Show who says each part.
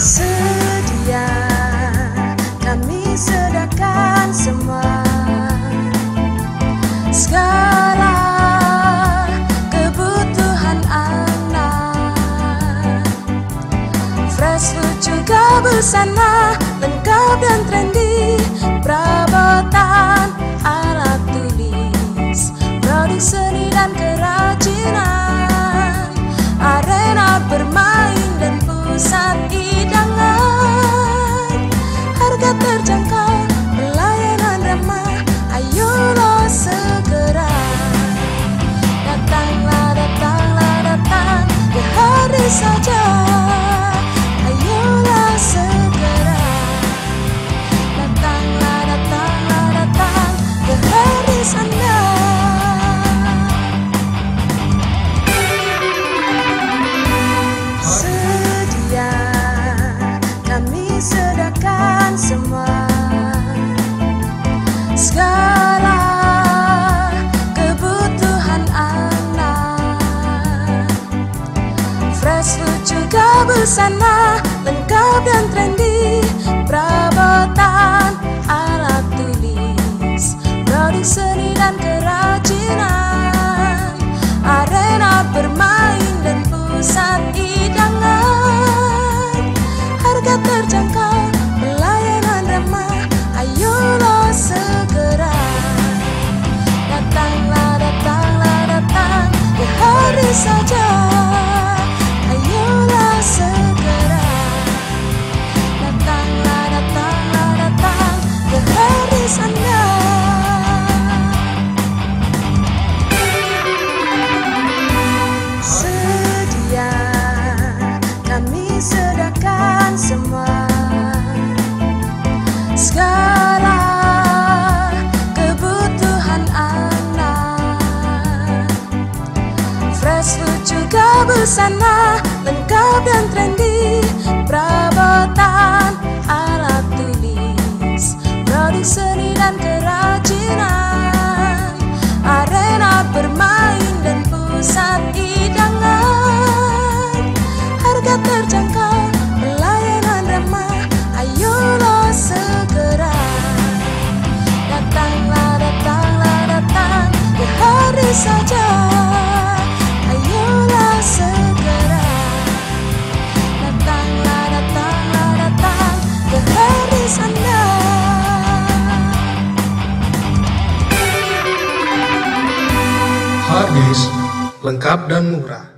Speaker 1: Sedia kami sediakan semua, segala kebutuhan anak. Fresh food juga busana, lengkap dan trendy, perabotan, alat tulis, produk seni dan kerajinan, arena bermain dan pusat hidangan. Harga terjangkau, pelayanan ramah, ayolah segera. Datanglah, datanglah, datang ke hari saja. Ayolah segera. Datanglah, datanglah, datang ke hari Anda. Sedia kami sediakan semua, segala kebutuhan anak. Fresh food juga busana, lengkap dan trendy, perabotan, alat tulis, produk seni dan kerajinan, arena bermain dan pusat hidangan. Harga terjangkau, pelayanan ramah, ayolah segera. Datanglah, datanglah, datang ke hari saja. Ayolah segera. Datanglah, datanglah, datang ke hari Anda. Sedia kami sediakan semua, segala kebutuhan anak. Fresh food juga busana, lengkap dan trendy, perabotan, alat tulis, produk seni dan kerajinan, arena bermain dan pusat hidangan. Harga terjangkau, pelayanan ramah, ayolah segera. Datanglah, datanglah, datang ke hari saja. Ayolah segera. Datanglah, datanglah, datang ke hari Anda.
Speaker 2: Harddisk lengkap dan murah.